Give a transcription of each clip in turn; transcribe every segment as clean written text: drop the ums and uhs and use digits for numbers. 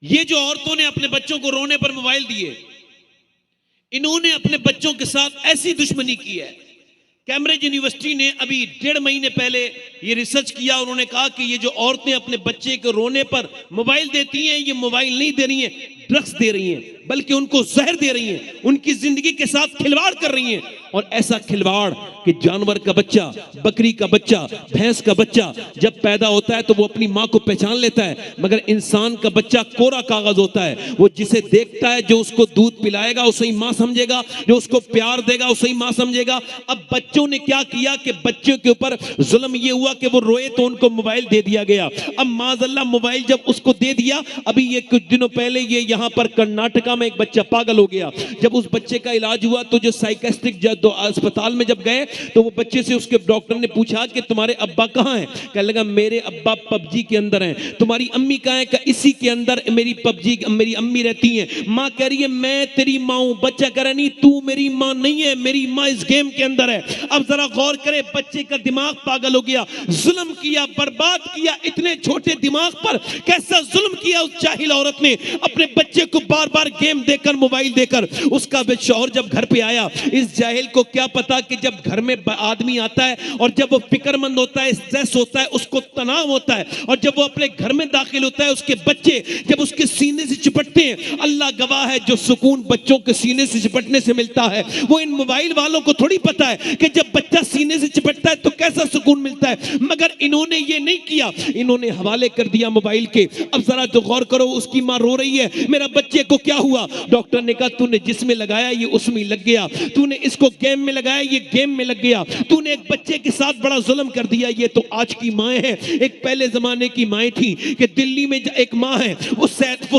ये जो औरतों ने अपने बच्चों को रोने पर मोबाइल दिए, इन्होंने अपने बच्चों के साथ ऐसी दुश्मनी की है। कैम्ब्रिज यूनिवर्सिटी ने अभी 1.5 महीने पहले ये रिसर्च किया। उन्होंने कहा कि ये जो औरतें अपने बच्चे को रोने पर मोबाइल देती हैं, ये मोबाइल नहीं दे रही हैं, ड्रग्स दे रही हैं, बल्कि उनको जहर दे रही हैं, उनकी जिंदगी के साथ खिलवाड़ कर रही हैं। और ऐसा खिलवाड़ कि जानवर का बच्चा, बकरी का बच्चा, भैंस का बच्चा जब पैदा होता है तो वो अपनी माँ को पहचान लेता है, मगर इंसान का बच्चा कोरा कागज होता है। वो जिसे देखता है, जो उसको दूध पिलाएगा उसे ही माँ समझेगा, जो उसको प्यार देगा उसे ही माँ समझेगा। अब बच्चों ने क्या किया कि बच्चों के ऊपर जुल्म ये हुआ कि वो रोए तो उनको मोबाइल दे दिया गया। अब माज़अल्लाह मोबाइल जब उसको दे दिया, अभी ये कुछ दिनों पहले ये यहाँ पर कर्नाटका में एक बच्चा पागल हो गया। जब उस बच्चे का इलाज हुआ तो जो साइकेस्ट्रिक अस्पताल में जब गए तो वो बच्चे से उसके डॉक्टर ने पूछा कि तुम्हारे अब्बा कहाँ हैं? कहने लगा मेरे अब्बा पबजी के अंदर हैं। तुम्हारी अम्मी कहाँ है? इसी के अंदर मेरी अम्मी रहती हैं। माँ कह रही है मैं तेरी माँ हूं। बच्चा कह रहा नहीं, तू मेरी माँ नहीं है, मेरी माँ इस गेम के अंदर है। अब जरा गौर करे, बच्चे का दिमाग पागल हो गया, जुल्म किया, बर्बाद किया। इतने छोटे दिमाग पर कैसा जुल्म किया उस जाहिल औरत ने, अपने बच्चे को बार बार गेम देकर, मोबाइल देकर। उसका शौहर जब घर पे आया, इस जाहिल को क्या पता कि जब घर में आदमी आता है और जब वो फिक्रमंद होता है, स्ट्रेस होता है, उसको तनाव होता है, और जब वो अपने घर में दाखिल होता है, उसके बच्चे जब उसके सीने से चिपटते हैं, अल्लाह गवाह है जो सुकून बच्चों के सीने से चिपटने से मिलता है वो इन मोबाइल वालों को थोड़ी पता है कि जब बच्चा सीने से चिपटता है तो कैसा सुकून मिलता है। मगर इन्होंने ये नहीं किया, इन्होंने हवाले कर दिया मोबाइल के। अब जरा तो गौर करो, उसकी माँ रो रही है, मेरा बच्चे को क्या हुआ? डॉक्टर ने कहा तूने जिसमें लगाया ये उसमें लग गया, तूने इसको गेम में लगाया ये गेम में लग गया, तूने एक बच्चे के साथ बड़ा जुल्म कर दिया। ये तो आज की माएँ हैं, एक पहले जमाने की माएँ थी कि दिल्ली में एक माँ है, वो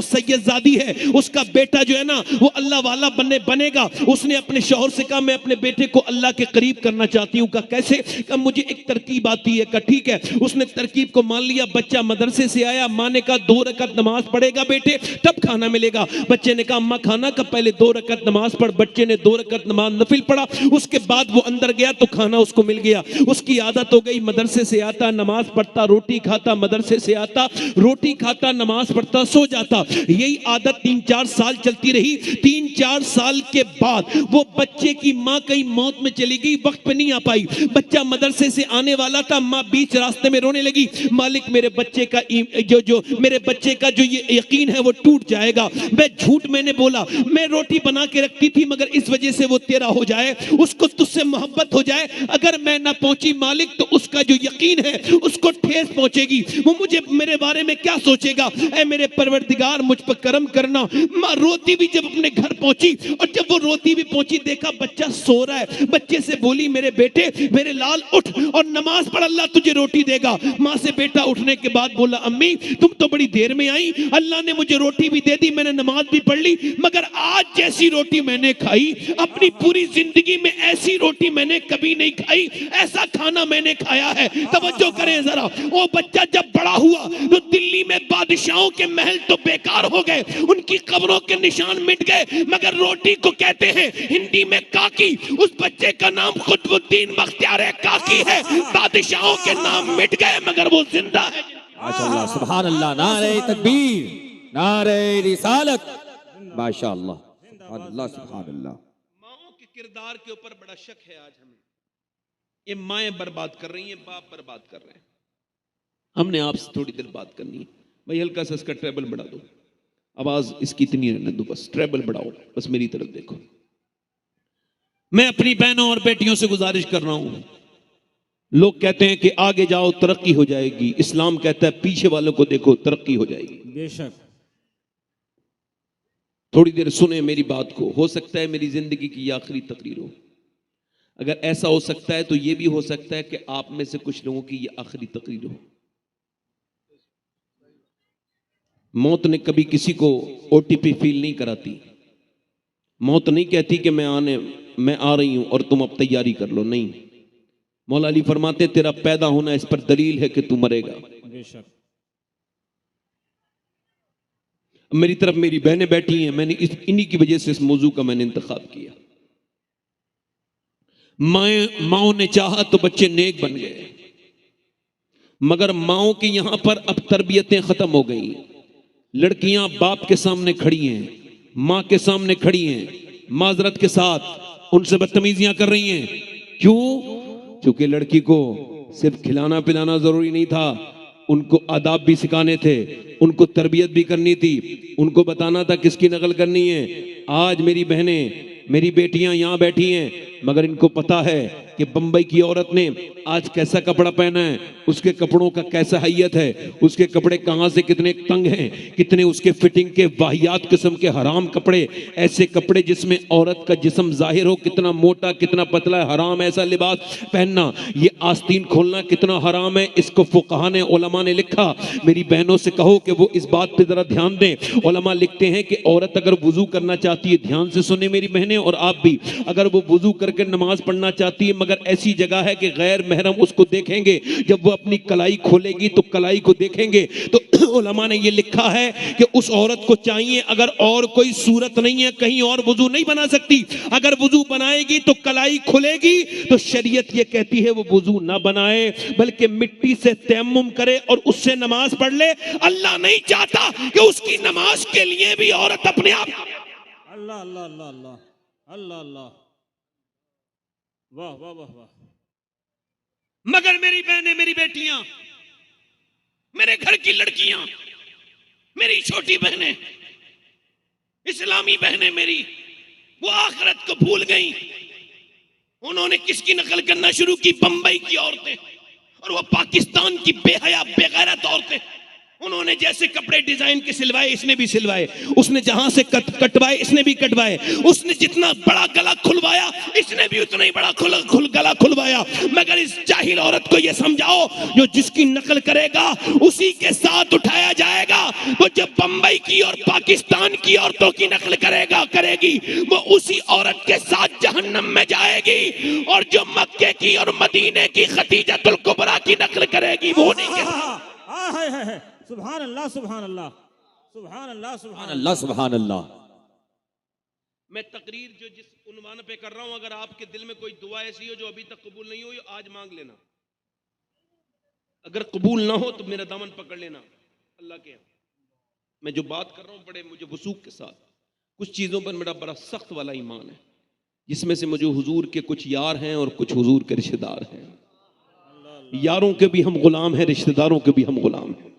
सैयदजादी है, उसका बेटा जो है ना वो अल्लाह वाला बनेगा। उसने अपने शौहर से कहा मैं अपने बेटे को अल्लाह के करीब करना चाहती हूँ। कहा कैसे? कहा मुझे एक तरकीब आती है। कहा ठीक है। उसने तरकीब को मान लिया। बच्चा मदरसे से आया, माँ ने कहा 2 रकात नमाज पढ़ेगा बेटे तब खाना मिलेगा। बच्चे ने कहा अम्मा खाना का पहले 2 रकात नमाज पढ़। बच्चे ने 2 रकात नमाज नफिल पढ़ा, उसके बाद वो अंदर गया तो खाना उसको मिल गया। उसकी आदत हो गई, मदरसे से आता नमाज पढ़ता, रोटी खाता, मदरसे से आता रोटी खाता, नमाज पढ़ता, सो जाता। यही आदत 3-4 साल चलती रही। 3-4 साल के बाद वो बच्चे की माँ कहीं मौत में चली गई, वक्त पे नहीं आ पाई। बच्चा मदरसे से आने वाला था, माँ बीच रास्ते में रोने लगी, मालिक मेरे बच्चे का मेरे बच्चे का जो ये यकीन है वो टूट जाएगा। मैं झूठ मैंने बोला, मैं रोटी बना के रखती थी मगर इस वजह से वो तेरा हो जाए, उसको तुझसे मोहब्बत हो जाए। अगर मैं ना पहुंची मालिक तो उसका जो यकीन है उसको ठेस पहुंचेगी, वो मुझे मेरे बारे में क्या सोचेगा। ऐ मेरे परवरदिगार मुझ पर करम करना। माँ रोती भी जब अपने घर पहुंची, और जब वो रोती भी पहुंची देखा बच्चा सो रहा है, बच्चे से बोली मेरे बेटे मेरे लाल उठ और नमाज पढ़, अल्लाह तुझे रोटी देगा। माँ से बेटा उठने के बाद बोला अम्मी तुम तो बड़ी देर में आई, अल्लाह ने मुझे रोटी भी दे दी, मैंने नमाज भी पढ़ ली, मगर आज जैसी रोटी मैंने खाई अपनी पूरी जिंदगी में ऐसी रोटी मैंने कभी नहीं खाई, ऐसा खाना मैंने खाया है। तवज्जो करें जरा। वो बच्चा जब बड़ा हुआ तो दिल्ली में बादशाहों के महल तो बेकार हो गए, उनकी कब्रों के निशान मिट गए, मगर रोटी को कहते हैं हिंदी में काकी। उस बच्चे का नाम कुतुबुद्दीन बख्तियार काकी है। बादशाहों के नाम मिट गए मगर वो जिंदा है। माशाअल्लाह, सुभान अल्लाह, नारे तकबीर, नारे रिसालत, माशाअल्लाह, सुभान अल्लाह, सुभान अल्लाह। माओं के किरदार के ऊपर बड़ा शक है आज हमें। ये माएं बर्बाद कर रही हैं, बाप बर्बाद कर रहे हैं। हमने आपसे थोड़ी देर बात करनी है। भाई हल्का सा इसका ट्रेबल बढ़ा दो, आवाज इसकी इतनी रहने दो, बस ट्रेबल बढ़ाओ, बस मेरी तरफ देखो। मैं अपनी बहनों और बेटियों से गुजारिश कर रहा हूं, लोग कहते हैं कि आगे जाओ तरक्की हो जाएगी, इस्लाम कहता है पीछे वालों को देखो तरक्की हो जाएगी। बेशक। थोड़ी देर सुने मेरी बात को। हो सकता है मेरी जिंदगी की आखिरी तकरीर हो। अगर ऐसा हो सकता है तो यह भी हो सकता है कि आप में से कुछ लोगों की यह आखिरी तकरीर हो। मौत ने कभी किसी को ओटीपी फील नहीं कराती। मौत नहीं कहती कि मैं आ रही हूं और तुम अब तैयारी कर लो, नहीं। मौला अली फरमाते तेरा पैदा होना इस पर दलील है कि तू मरेगा। बेशक। मेरी तरफ मेरी बहनें बैठी हैं, मैंने इन्हीं की वजह से इस मौजू का मैंने इंतखाब किया। माओ ने चाहा तो बच्चे नेक बन गए, मगर माओ की यहां पर अब तरबियतें खत्म हो गई। लड़कियां बाप के सामने खड़ी हैं, माँ के सामने खड़ी हैं, माजरत के साथ उनसे बदतमीजियां कर रही हैं। क्यों? क्योंकि लड़की को सिर्फ खिलाना पिलाना जरूरी नहीं था, उनको आदाब भी सिखाने थे, उनको तरबियत भी करनी थी, उनको बताना था किसकी नकल करनी है। आज मेरी बहनें, मेरी बेटियां यहाँ बैठी हैं, मगर इनको पता है कि बंबई की औरत ने आज कैसा कपड़ा पहना है, उसके कपड़ों का कैसा हैयत है, उसके कपड़े कहाँ से कितने तंग हैं, कितने उसके फिटिंग के वाहियात किस्म के हराम कपड़े, ऐसे कपड़े जिसमें औरत का जिस्म जाहिर हो, कितना मोटा कितना पतला है, हराम ऐसा लिबास पहनना, ये आस्तीन खोलना कितना हराम है। इसको फुकहा ने, उलमा ने लिखा। मेरी बहनों से कहो कि वो इस बात पे जरा ध्यान दें। उलमा लिखते हैं कि औरत अगर वुजू करना चाहती है, ध्यान से सुने मेरी बहनें और आप भी, अगर वो वुजू करके नमाज पढ़ना चाहती है मगर ऐसी जगह है कि गैर महरम उसको देखेंगे, जब वो अपनी कलाई खोलेगी तो कलाई को देखेंगे, तो उलमा ने ये लिखा है कि उस औरत को चाहिए, अगर और कोई सूरत नहीं है, कहीं और वुजू नहीं बना सकती, अगर वुजू बनाएगी तो कलाई खुलेगी, तो शरीयत ये कहती है वो वुजू ना बनाए बल्कि मिट्टी से तयम्मुम करे और उससे नमाज पढ़ ले। अल्लाह नहीं चाहता कि उसकी नमाज के लिए भी औरत अपने आप। अल्लाह अल्लाह अल्लाह अल्लाह अल्लाह अल्लाह, वाह वाह वाह वाह। मगर मेरी बहनें, मेरी बेटियां, मेरे घर की लड़कियां, मेरी छोटी बहनें, इस्लामी बहनें मेरी, वो आखिरत को भूल गई। उन्होंने किसकी नकल करना शुरू की? बंबई की औरतें, और वो पाकिस्तान की बेहया बेगैरत औरतें। उन्होंने जैसे कपड़े डिजाइन के सिलवाए इसने भी सिलवाए, उसने जहां से कटवाए इसने भी कटवाए, उसने जितना बड़ा गला खुलवाया इसने भी उतना ही बड़ा गला खुलवाया। मगर इस जाहिल औरत को यह समझाओ, जो जिसकी नकल करेगा उसी के साथ उठाया जाएगा। तो जब बंबई की और पाकिस्तान की औरतों की नकल करेगी वो उसी औरत के साथ जहन्नम में जाएगी, और जो मक्के की और मदीने की खदीजतुल कुबरा की नकल करेगी वो नहीं। सुभान अल्लाह सुभान अल्लाह सुभान अल्लाह सुभान अल्लाह सुभान अल्लाह। मैं तकरीर जो जिस उन्वान पे कर रहा हूं, अगर आपके दिल में कोई दुआ ऐसी हो जो अभी तक कबूल नहीं हुई, आज मांग लेना। अगर कबूल ना हो तो मेरा दामन पकड़ लेना अल्लाह के यहाँ। मैं जो बात कर रहा हूं बड़े मुझे वसूख के साथ, कुछ चीज़ों पर मेरा बड़ा सख्त वाला ईमान है, जिसमें से मुझे हुजूर के कुछ यार हैं और कुछ हुजूर के रिश्तेदार हैं। यारों के भी हम गुलाम हैं, रिश्तेदारों के भी हम गुलाम हैं।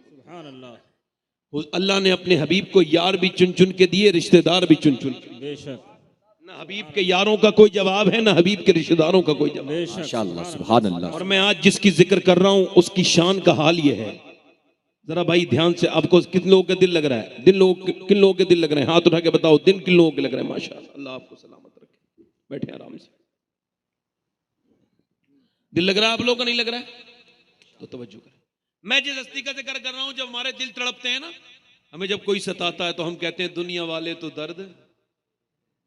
अल्लाह ने अपने हबीब को यार भी चुन चुन के दिए, रिश्तेदार भी चुन चुन के। बेशक ना हबीब के यारों का कोई जवाब है, ना हबीब के रिश्तेदारों का कोई जवाब। माशाअल्लाह सुभान अल्लाह। और मैं आज जिसकी जिक्र कर रहा हूं उसकी शान का हाल ये है, जरा भाई ध्यान से, आपको किन लोगों के दिल लग रहा है? किन लोगों के दिल लग रहे हैं? हाथ उठा के बताओ, दिन किन लोगों के लग रहे हैं? माशाअल्लाह, अल्लाह आपको सलामत रखे, बैठे आराम से। दिल लग रहा है? आप लोगों का नहीं लग रहा है तो तवज्जो करें। मैं जिस हस्ती का जिक्र कर रहा हूं, जब हमारे दिल तड़पते हैं ना, हमें जब कोई सताता है तो हम कहते हैं दुनिया वाले तो दर्द,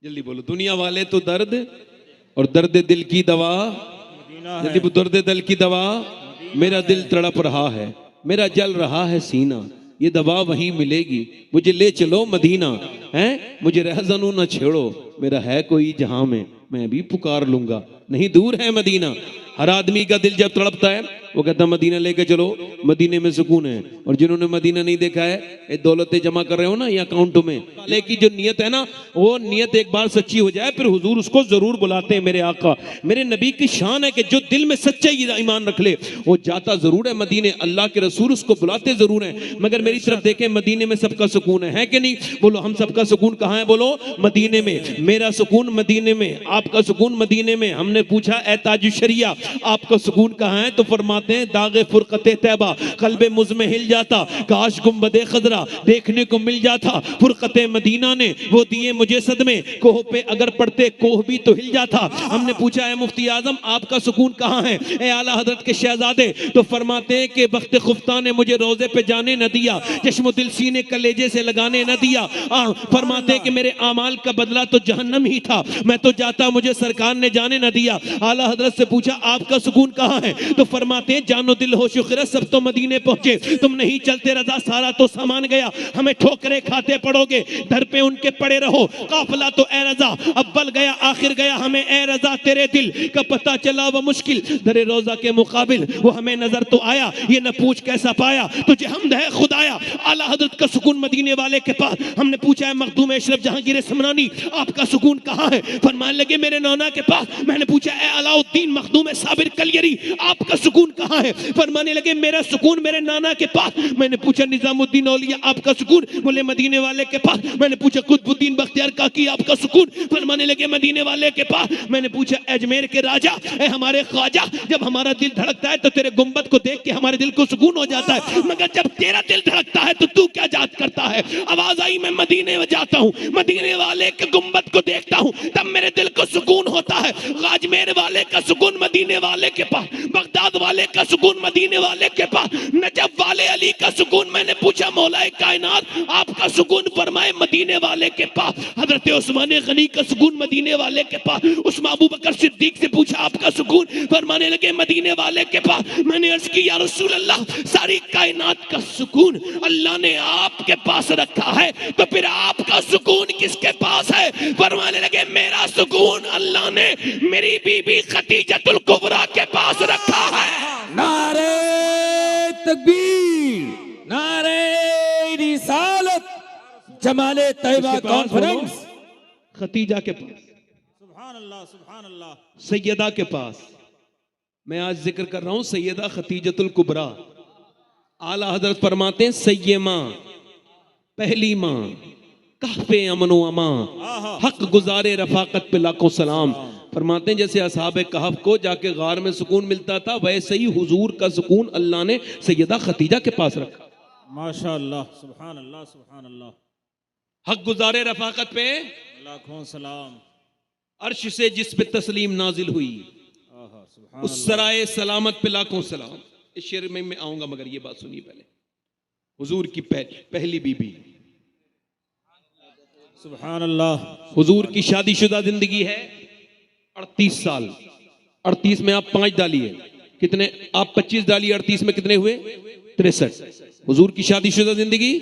जल्दी बोलो, दुनिया वाले तो दर्द, और दर्द दिल की दवा, जल्दी बोलो, दर्द दिल की दवा, मेरा दिल तड़प रहा है, मेरा जल रहा है सीना, ये दवा वहीं मिलेगी, मुझे ले चलो मदीना, हैं मुझे रहज़नू न छेड़ो, मेरा है कोई जहां में, मैं भी पुकार लूंगा, नहीं दूर है मदीना। हर आदमी का दिल जब तड़पता है वो कहता है मदीना लेके चलो, मदीने में सुकून है। और जिन्होंने मदीना नहीं देखा है, ये दौलतें जमा कर रहे हो ना ये अकाउंटों में, लेकिन जो नियत है ना, वो नियत एक बार सच्ची हो जाए फिर हुजूर उसको जरूर बुलाते हैं। मेरे आका, मेरे नबी की शान है कि जो दिल में सच्चा ईमान रख ले वो जाता जरूर है मदीने, अल्लाह के रसूल उसको बुलाते जरूर हैं। मगर मेरी तरफ देखें, मदीने में सबका सुकून है कि नहीं? बोलो, हम सबका सुकून कहाँ है? बोलो, मदीने में। मेरा सुकून मदीने में, आपका सुकून मदीने में। हमने पूछा ए ताज शरिया, आपका सुकून कहाँ है? तो फरमाते हैं दागे फुरकते तैबा, कल्बे मुझ में हिल जाता, काश गुंबदे खजरा देखने को मिल जाता। फुरकते मदीना ने वो दिए मुझे सदमे, कोह पे अगर पड़ते कोह भी तो हिल जाता। हमने पूछा है मुफ्ती आजम आपका सुकून कहाँ है? ए आला हजरत के शहजादे, तो फरमाते हैं कि वक्त खुफ्ता ने मुझे रोजे पे जाने न दिया, चश्मो दिल सीने कलेजे से लगाने न दिया। फरमाते हैं कि मेरे आमाल का बदला तो जहन्नम ही था, मैं तो जाता मुझे सरकार ने जाने न दिया। आला हजरत से पूछा आपका सुकून कहाँ है? तो फरमाते फरमाते हैं जानो दिल हो शुक्र सब तो मदीने पहुंचे, तुम नहीं चलते रजा सारा तो सामान गया, हमें ठोकरे खाते पड़ोगे, दर पे उनके पड़े रहो, काफिला तो ए रजा अव्वल गया आखिर गया, हमें ए रजा तेरे दिल का पता चला वो मुश्किल दरे रोजा के मुकाबिल वो हमें नजर तो आया, ये न पूछ कैसा पाया तुझे हमद है खुदाया। आला हजरत का सुकून मदीने वाले के पास। हमने पूछा है मखदूम अशरफ जहांगीर समरानी आपका सुकून कहाँ है? फरमाने लगे मेरे नाना के पास। मैंने पूछा है अलाउद्दीन मखदूम साबिर कलियरी आपका सुकून कहाँ है? फरमाने लगे मेरा सुकून मेरे नाना के पास। मैंने पूछा निजामुद्दीन औलिया आपका सुकून? बोले मदीने वाले के पास। मैंने पूछा कुतुबुद्दीन बख्तियार काकी आपका सुकून? फरमाने लगे मदीने वाले के पास। मैंने पूछा अजमेर के राजा ए हमारे ख्वाजा जब हमारा दिल धड़कता है तो तेरे गुंबद को देख के हमारे दिल को सुकून हो जाता है, मगर जब तेरा दिल धड़कता है तो तू क्या जात करता है? आवाज आई मैं मदीने में जाता हूँ, मदीने वाले के गुंबद को देखता हूँ तब मेरे दिल को सुकून होता है। अजमेर वाले का सुकून मदीने वाले के पास, बगदाद वाले का सुकून मदीने वाले के पास, नजफ वाले अली का सुकून। मैंने पूछा मौलाए कायनात आपका सुकून? फरमाए मदीने वाले के पास। हजरत उस्मान गनी का सुकून मदीने वाले के पास। उस्मान अबू बकर सिद्दीक से पूछा आपका सुकून? फरमाने लगे मदीने वाले के पास। मैंने अर्ज की या रसूल अल्लाह सारी कायनात का सुकून अल्लाह ने आपके पास रखा है तो फिर आपका सुकून किसके पास है? फरमाने लगे मेरा सुकून अल्लाह ने मेरी बीबी खतीजतुल कुबरा के पास रखा है। नारे तकबीर, नारे रिसालत, जमाले तैयबा कॉन्फ्रेंस। खतीजा के पास, सुभान अल्लाह सुभान अल्लाह। सैयदा के पास। मैं आज जिक्र कर रहा हूं सैयदा खतीजतुल कुबरा। आला हजरत फरमाते हैं सैयमा पहली माँ कहफे अमनो अमा हक गुजारे रफाकत पे लाखों सलाम। फरमाते हैं जैसे असहाबे कहफ को जाके गार में सुकून मिलता था वैसे ही हुजूर का सुकून अल्लाह ने सैयदा खतीजा के पास रखा। माशाअल्लाह सुभान अल्लाह सुभान अल्लाह। हक गुजारे रफाकत पे लाखों सलाम। अर्श से जिस पे तस्लीम नाजिल हुई उस सराय सलामत पे लाखों सलाम। इस शेर में मैं आऊंगा मगर ये बात सुनिए पहले। हुजूर की पहली बीबी सुभान अल्लाह। हुजूर की शादीशुदा जिंदगी है 38 साल। 38 में आप 5 डालिए कितने? आप 25 डालिए 38 में कितने हुए? 63। हुजूर की शादीशुदा जिंदगी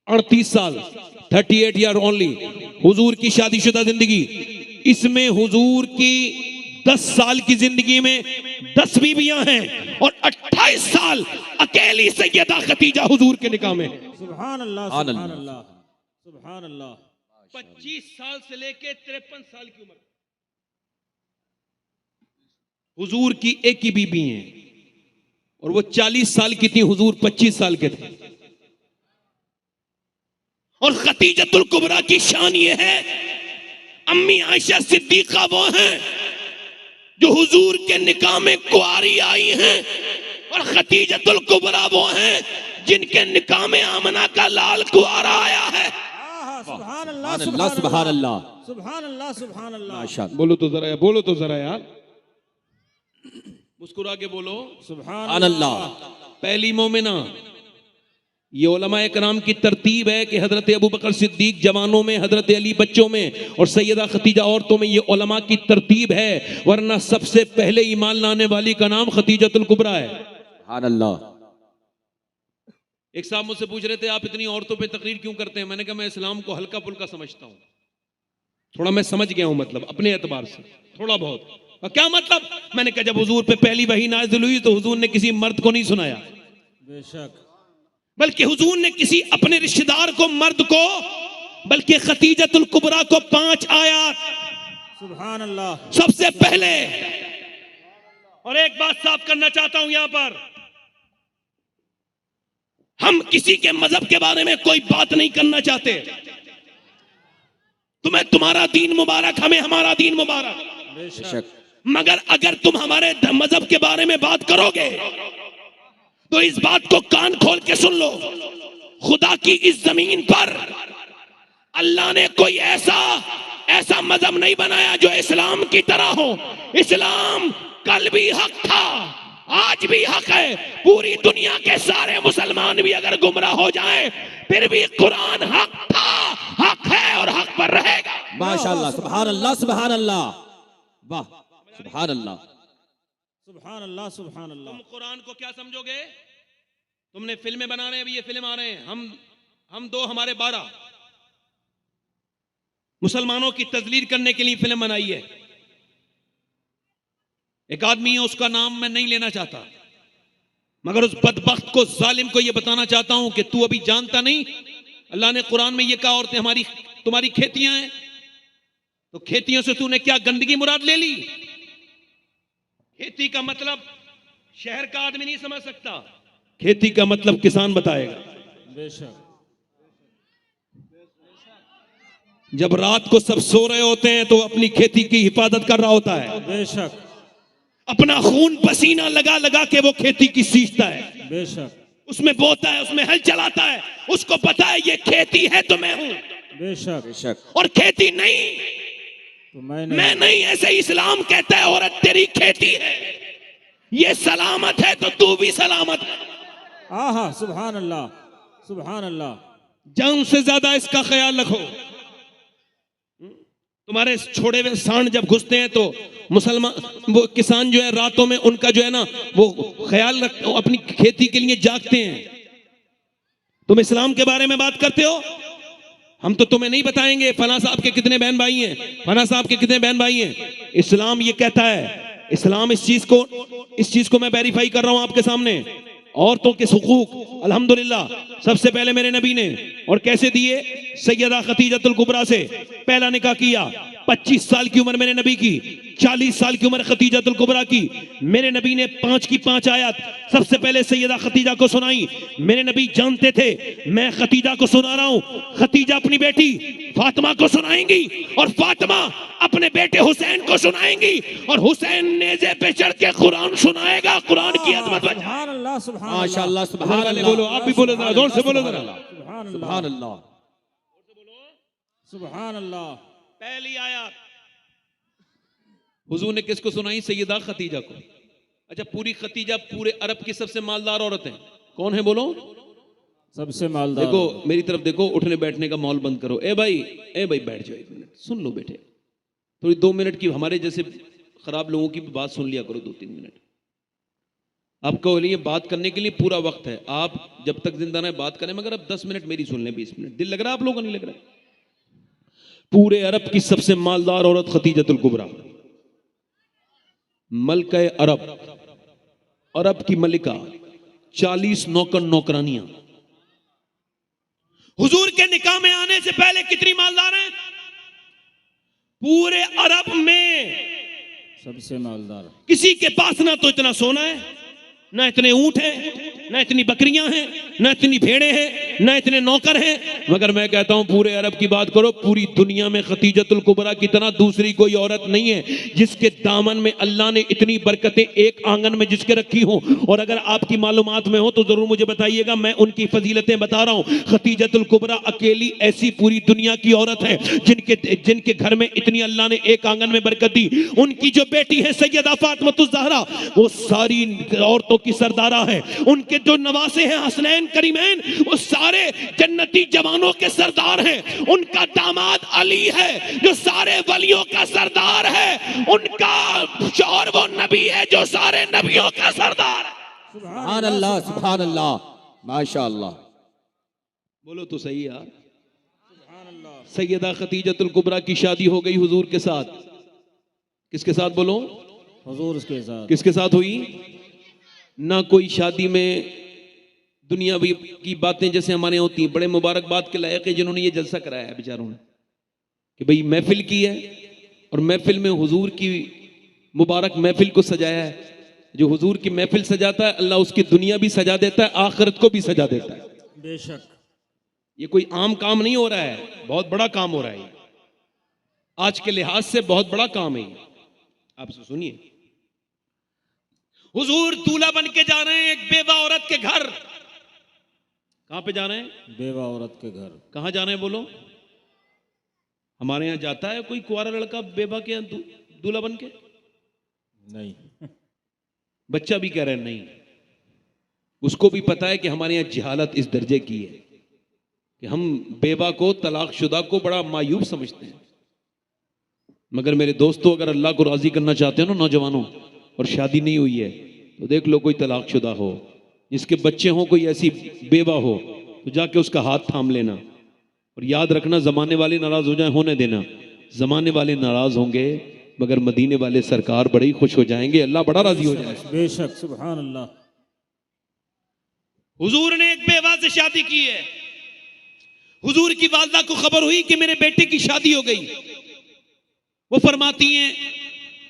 38 साल, 38 ईयर ओनली। हुजूर की शादीशुदा जिंदगी, इसमें हुजूर की 10 साल की जिंदगी में 10 बीवियां हैं और 28 साल अकेली सैयदा खतीजा हुजूर के निकाह में। सुभान अल्लाह सुभान अल्लाह सुभान अल्लाह। 25 साल से लेके 53 साल की उम्र हुजूर की एक ही बीबी है और वो 40 साल की थी, हुजूर 25 साल के थे। और खतीजतुल कुबरा की शान ये है अम्मी आयशा सिद्दीका वो हैं जो हुजूर के निकाह में कुआरी आई हैं और खतीजतुल कुबरा वो हैं जिनके निकाह में आमना का लाल कुआरा आया है। सुभान अल्लाह सुभान अल्लाह सुभान अल्लाह सुभान अल्लाह। माशाअल्लाह। बोलो तो जरा, बोलो तो जरा यार, मुस्कुरा के बोलो सुभान अल्लाह। पहली मोमिना। ये उलमाए कराम की तरतीब है कि हजरत अबू बकर सिद्दीक जवानों में, हजरत अली बच्चों में और सैयदा खतीजा औरतों में। ये उलमा की तरतीब है, वरना सबसे पहले ईमान लाने वाली का नाम खतीजतुल कुबरा है। सुभान अल्लाह। एक साहब मुझसे पूछ रहे थे आप इतनी औरतों पे तकरीर क्यों करते हैं? मैंने कहा मैं इस्लाम को हल्का फुल्का समझता हूँ, थोड़ा मैं समझ गया हूँ, मतलब अपने एतबार से थोड़ा बहुत। और क्या मतलब? मैंने कहा जब हुजूर पे पहली वही नाज़िल हुई तो हुजूर ने किसी मर्द को नहीं सुनाया, बेशक, बल्कि हुजूर ने किसी अपने रिश्तेदार को, मर्द को, बल्कि खतीजतुल कुबरा को 5 आयत सुभान अल्लाह सबसे पहले। और एक बात साफ करना चाहता हूं यहां पर, हम किसी के मजहब के बारे में कोई बात नहीं करना चाहते। तुम्हें तुम्हारा दीन मुबारक, हमें हमारा दीन मुबारक, बेशक। मगर अगर तुम हमारे मजहब के बारे में बात करोगे तो इस बात को कान खोल के सुन लो, खुदा की इस जमीन पर अल्लाह ने कोई ऐसा मजहब नहीं बनाया जो इस्लाम की तरह हो। इस्लाम कल भी हक था, आज भी हक है। पूरी दुनिया के सारे मुसलमान भी अगर गुमराह हो जाएं फिर भी कुरान हक था, हक है और हक पर रहेगा। माशाअल्लाह। सुभान अल्लाह सुभान अल्लाह। वाह सुभान अल्लाह। सुभान अल्लाह सुभान अल्लाह। तुम कुरान को क्या समझोगे? तुमने फिल्में बना रहे हैं, अभी ये फिल्म आ रहे हैं, हम दो हमारे 12 मुसलमानों की तजलील करने के लिए फिल्म बनाई है। एक आदमी है, उसका नाम मैं नहीं लेना चाहता, मगर उस बदबख्त को, जालिम को यह बताना चाहता हूं कि तू अभी जानता नहीं, अल्लाह ने कुरान में यह कहा औरतें तुम्हारी खेतियां हैं, तो खेतियों से तूने क्या गंदगी मुराद ले ली? खेती का मतलब शहर का आदमी नहीं समझ सकता, खेती का मतलब किसान बताएगा। बेशक। जब रात को सब सो रहे होते हैं तो अपनी खेती की हिफाजत कर रहा होता है, बेशक अपना खून पसीना लगा लगा के वो खेती की सींचता है, बेशक, उसमें बोता है, उसमें हल चलाता है, उसको पता है ये खेती है तो मैं हूं, बेशक बेशक। और खेती नहीं तो मैं मैं नहीं, ऐसे इस्लाम कहता है औरत तेरी खेती है, ये सलामत है तो तू भी सलामत है। आहा सुभान अल्लाह सुभान अल्लाह। जान से ज्यादा इसका ख्याल रखो। तुम्हारे छोड़े हुए सांड जब घुसते हैं तो मुसलमान, वो किसान जो है रातों में उनका जो है ना वो ख्याल रख, अपनी खेती के लिए जागते हैं। तुम इस्लाम के बारे में बात करते हो, हम तो तुम्हें नहीं बताएंगे फला साहब के कितने बहन भाई हैं, फला साहब के कितने बहन भाई हैं। इस्लाम ये कहता है, इस्लाम इस चीज को मैं वेरीफाई कर रहा हूं आपके सामने। औरतों के हुकूक अल्हम्दुलिल्लाह सबसे पहले मेरे नबी ने और कैसे दिए? सैयदा खतीजतुल कुबरा से पहला निकाह किया। 25 साल की उम्र मेरे नबी की, 40 साल की उम्र खतीजतुल कुबरा की। मेरे नबी ने 5 की 5 आयत सबसे पहले सैयदा खतीजा को सुनाई। मेरे नबी जानते थे मैं खतीजा को सुना रहा हूं, खतीजा अपनी बेटी फातिमा को सुनाएंगी और फातिमा अपने बेटे हुसैन को सुनाएंगी और हुसैन नेज़े पे चढ़ के कुरान सुनाएगा, कुरान की अजमत। सुभान अल्लाह सुभान अल्लाह माशाअल्लाह सुभान अल्लाह। बोलो, आप भी बोलो, जरा जोर से बोलो जरा। सुभान अल्लाह सुभान अल्लाह। सुभान अल्लाह। पहली आयत हुजूर ने किसको सुनाई? सैयदा खतीजा को। अच्छा, पूरी खतीजा पूरे अरब की सबसे मालदार औरत है। कौन है बोलो? सबसे मालदार। देखो मेरी तरफ देखो, उठने बैठने का माहौल बंद करो। ए भाई बैठ जाओ, 1 मिनट सुन लो बेटे, थोड़ी 2 मिनट की हमारे जैसे खराब लोगों की भी बात सुन लिया करो, 2-3 मिनट। आपको लिए बात करने के लिए पूरा वक्त है, आप जब तक जिंदा रहे बात करें, मगर अब 10 मिनट मेरी सुन लें, 20 मिनट। दिल लग रहा है आप लोगों का? नहीं लग रहा? पूरे अरब की सबसे मालदार औरत खतीजतुल कुबरा, मलका अरब, अरब की मलिका, 40 नौकर नौकरानियां। हुजूर के निकाह में आने से पहले कितनी मालदार हैं? पूरे अरब में सबसे मालदार। किसी के पास ना तो इतना सोना है, ना इतने ऊंट हैं, ना इतनी बकरियां हैं, ना इतनी भेड़े हैं, ना इतने नौकर हैं। मगर मैं कहता हूं पूरे अरब की बात करो, पूरी दुनिया में खतीजतुल कुबरा की तरह दूसरी कोई औरत नहीं है जिसके दामन में अल्लाह ने इतनी बरकतें एक आंगन में जिसके रखी हो। और अगर आपकी मालूमात में हो तो जरूर मुझे बताइएगा, मैं उनकी फजीलतें बता रहा हूं। खतीजतुल कुबरा अकेली ऐसी पूरी दुनिया की औरत है जिनके घर में इतनी अल्लाह ने एक आंगन में बरकत दी। उनकी जो बेटी है सैयदा फातिमा ज़हरा, वो सारी औरतों की सरदारा है। उनके जो नवासे हैं हसनैन करीमैन, वो सारे जन्नती जवानों के सरदार हैं। उनका दामाद अली है जो सारे वलियों का सरदार है। उनका शौहर वो नबी है जो सारे नबियों का सरदार है। सुभान अल्लाह सुभान अल्लाह माशाअल्लाह। बोलो तो सही यार। सैयदा खतीजतुल कुबरा की शादी हो गई हुजूर के साथ। किसके साथ बोलो? हुजूर के साथ। किसके साथ हुई? ना कोई शादी में दुनियावी की बातें जैसे हमारे यहाँ होती हैं, बड़े मुबारकबाद के लायक है जिन्होंने ये जलसा कराया है बेचारों ने, कि भाई महफिल की है और महफिल में हुजूर की मुबारक महफिल को सजाया है। जो हुजूर की महफिल सजाता है अल्लाह उसकी दुनिया भी सजा देता है, आखिरत को भी सजा देता है। बेशक। ये कोई आम काम नहीं हो रहा है, बहुत बड़ा काम हो रहा है। आज के लिहाज से बहुत बड़ा काम है। आप सुनिए, हुजूर दूल्हा बन के जा रहे हैं एक बेवा औरत के घर। कहां पे जा रहे हैं? बेवा औरत के घर। कहां जा रहे हैं बोलो? हमारे यहां जाता है कोई कुंवारा लड़का बेवा के यहाँ दूल्हा बन के? नहीं। बच्चा भी कह रहे हैं नहीं। उसको भी पता है कि हमारे यहाँ जिहालत इस दर्जे की है कि हम बेवा को, तलाकशुदा को बड़ा मायूब समझते हैं। मगर मेरे दोस्तों, अगर अल्लाह को राजी करना चाहते हो ना नौजवानों, और शादी नहीं हुई है तो देख लो कोई तलाकशुदा हो, जिसके बच्चे हों, कोई ऐसी बेवा हो तो जाके उसका हाथ थाम लेना। और याद रखना, जमाने वाले नाराज हो जाए होने देना, जमाने वाले नाराज होंगे मगर मदीने वाले सरकार बड़े ही खुश हो जाएंगे, अल्लाह बड़ा राजी हो जाएगा। बेशक, सुभान अल्लाह। हुजूर ने एक बेवा से शादी की है। हुजूर की वालदा को खबर हुई कि मेरे बेटे की शादी हो गई। वो फरमाती हैं,